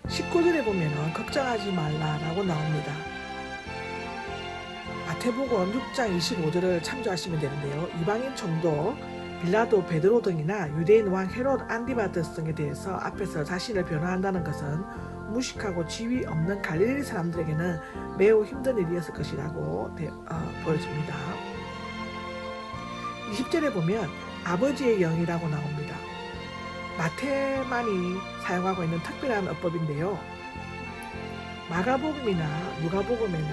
19절에 보면은 걱정하지 말라라고 나옵니다. 마태복음 6장 25절을 참조하시면 되는데요. 이방인 총독 빌라도 베드로 등이나 유대인 왕 헤롯 안디바스 등에 대해서 앞에서 자신을 변호한다는 것은 무식하고 지위 없는 갈릴리 사람들에게는 매우 힘든 일이었을 것이라고 보여집니다. 20절에 보면 아버지의 영이라고 나옵니다. 마태만이 사용하고 있는 특별한 어법인데요. 마가복음이나 누가복음에는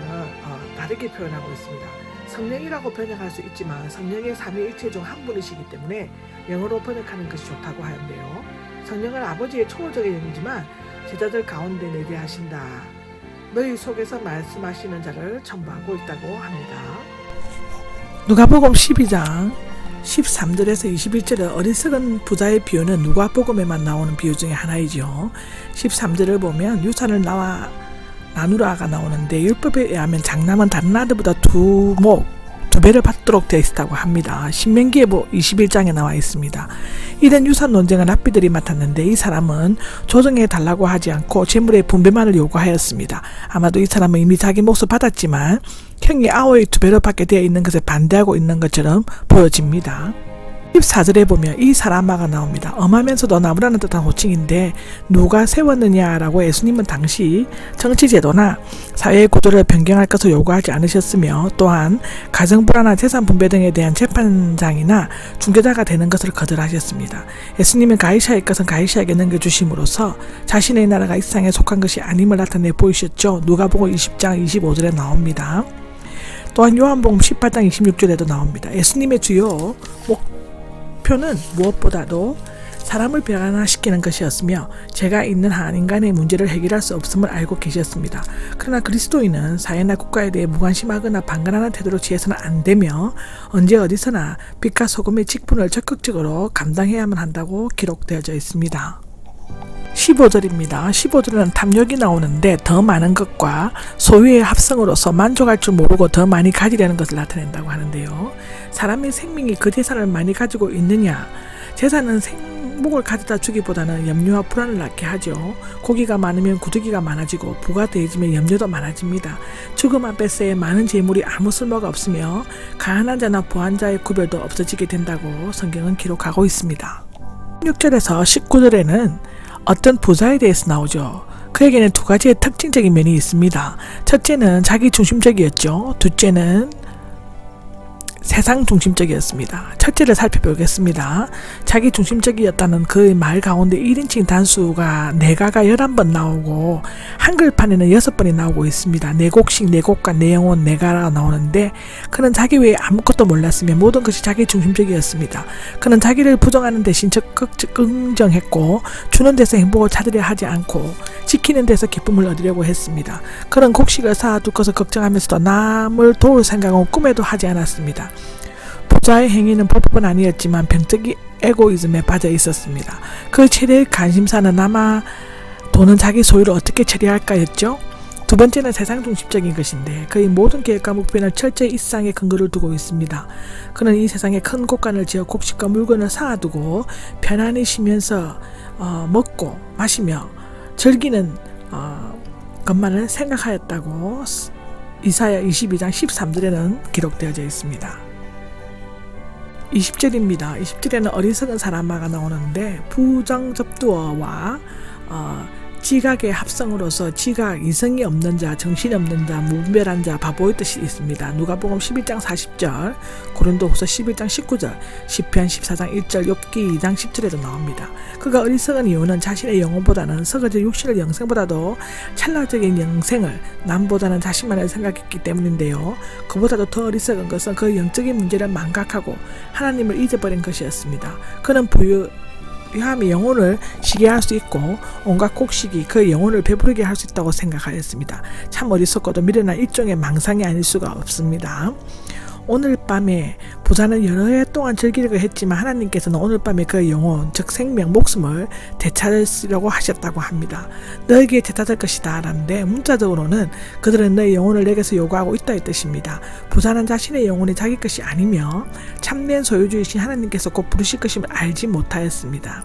다르게 표현하고 있습니다. 성령이라고 번역할 수 있지만 성령의 삼위일체 중 한 분이시기 때문에 영어로 번역하는 것이 좋다고 하는데요. 성령은 아버지의 초월적인 영이지만 제자들 가운데 내게 하신다. 너희 속에서 말씀하시는 자를 첨부하고 있다고 합니다. 누가복음 12장 13절에서 21절의 어리석은 부자의 비유는 누가복음에만 나오는 비유 중에 하나이죠. 13절을 보면 유산을 나누라가 나오는데 율법에 의하면 장남은 다른 아들보다 두 배를 받도록 되어 있다고 합니다. 신명기에 21장에 나와 있습니다. 이런 유산 논쟁은 랍비들이 맡았는데 이 사람은 조정해 달라고 하지 않고 재물의 분배만을 요구하였습니다. 아마도 이 사람은 이미 자기 몫을 받았지만 형이 아우의 2배로 받게 되어 있는 것에 반대하고 있는 것처럼 보여집니다. 14절에 보면 이 사람아가 나옵니다. 엄하면서도 나무라는 뜻한 호칭인데 누가 세웠느냐라고 예수님은 당시 정치제도나 사회의 구조를 변경할 것을 요구하지 않으셨으며 또한 가정불화나 재산 분배 등에 대한 재판장이나 중개자가 되는 것을 거절하셨습니다. 예수님은 가이사의 것은 가이사에게 넘겨주심으로써 자신의 나라가 이 세상에 속한 것이 아님을 나타내 보이셨죠. 누가복음 20장 25절에 나옵니다. 또한 요한복음 18장 26절에도 나옵니다. 예수님의 주요 목표는 무엇보다도 사람을 변화시키는 것이었으며 죄가 있는 한 인간의 문제를 해결할 수 없음을 알고 계셨습니다. 그러나 그리스도인은 사회나 국가에 대해 무관심하거나 방관하는 태도로 취해서는 안 되며 언제 어디서나 빛과 소금의 직분을 적극적으로 감당해야만 한다고 기록되어져 있습니다. 15절입니다. 15절에는 탐욕이 나오는데 더 많은 것과 소유의 합성으로서 만족할 줄 모르고 더 많이 가지려는 것을 나타낸다고 하는데요. 사람의 생명이 그 재산을 많이 가지고 있느냐? 재산은 생목을 가져다 주기보다는 염려와 불안을 낳게 하죠. 고기가 많으면 구더기가 많아지고 부가 더해지면 염려도 많아집니다. 죽음 앞에서의 많은 재물이 아무 쓸모가 없으며 가난한 자나 부한 자의 구별도 없어지게 된다고 성경은 기록하고 있습니다. 16절에서 19절에는 어떤 부자에 대해서 나오죠. 그에게는 두 가지의 특징적인 면이 있습니다. 첫째는 자기 중심적이었죠. 둘째는 세상 중심적이었습니다. 첫째를 살펴보겠습니다. 자기 중심적이었다는 그의 말 가운데 1인칭 단수가 내가가 11번 나오고 한글판에는 6번이 나오고 있습니다. 내 곡식, 내 곡과 내 영혼, 내가가 나오는데 그는 자기 외에 아무것도 몰랐으며 모든 것이 자기 중심적이었습니다. 그는 자기를 부정하는 대신 적극 긍정했고 주는 데서 행복을 찾으려 하지 않고 지키는 데서 기쁨을 얻으려고 했습니다. 그는 곡식을 쌓아둘 것을 걱정하면서도 남을 도울 생각은 꿈에도 하지 않았습니다. 부자의 행위는 불법은 아니었지만 병적인 에고이즘에 빠져 있었습니다. 그 최대의 관심사는 아마 돈은 자기 소유를 어떻게 처리할까였죠. 두 번째는 세상 중심적인 것인데 그의 모든 계획과 목표는 철저히 이 세상에 근거를 두고 있습니다. 그는 이 세상에 큰 곳간을 지어 곡식과 물건을 쌓아두고 편안히 쉬면서 먹고 마시며 즐기는 것만을 생각하였다고 이사야 22장 13절에는 기록되어져 있습니다. 20절입니다. 20절에는 어리석은 사람아가 나오는데 부정접두어와 지각의 합성으로서 지각, 이성이 없는 자, 정신이 없는 자, 무분별한 자, 바보의 뜻이 있습니다. 누가복음 11장 40절, 고린도후서 11장 19절, 시편 14장 1절, 욥기 2장 10절에도 나옵니다. 그가 어리석은 이유는 자신의 영혼보다는 서거진 육신의 영생보다도 찰나적인 영생을 남보다는 자신만을 생각했기 때문인데요. 그보다도 더 어리석은 것은 그 영적인 문제를 망각하고 하나님을 잊어버린 것이었습니다. 그는 부유함이 영혼을 쉬게 할 수 있고 온갖 곡식이 그 영혼을 배부르게 할 수 있다고 생각하였습니다. 참 어리석고도 미련한 일종의 망상이 아닐 수가 없습니다. 오늘 밤에 부자는 여러 해 동안 즐기려고 했지만 하나님께서는 오늘 밤에 그 영혼, 즉 생명, 목숨을 되찾으려고 하셨다고 합니다. 너에게 되찾을 것이다 라는데 문자적으로는 그들은 너의 영혼을 내게서 요구하고 있다 이 뜻입니다. 부자는 자신의 영혼이 자기 것이 아니며 참된 소유주이신 하나님께서 곧 부르실 것임을 알지 못하였습니다.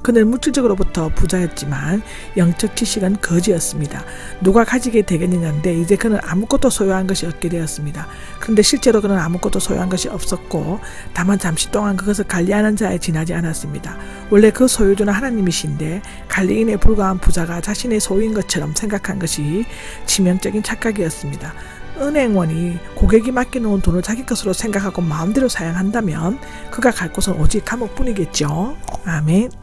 그는 물질적으로부터 부자였지만 영적 지식은 거지였습니다. 누가 가지게 되겠느냐인데 이제 그는 아무것도 소유한 것이 없게 되었습니다. 그런데 실제로 그는 아무것도 소유한 것이 없었고 다만 잠시 동안 그것을 관리하는 자에 지나지 않았습니다. 원래 그 소유주는 하나님이신데 관리인에 불과한 부자가 자신의 소유인 것처럼 생각한 것이 치명적인 착각이었습니다. 은행원이 고객이 맡겨놓은 돈을 자기 것으로 생각하고 마음대로 사용한다면 그가 갈 곳은 오직 감옥뿐이겠죠. 아멘.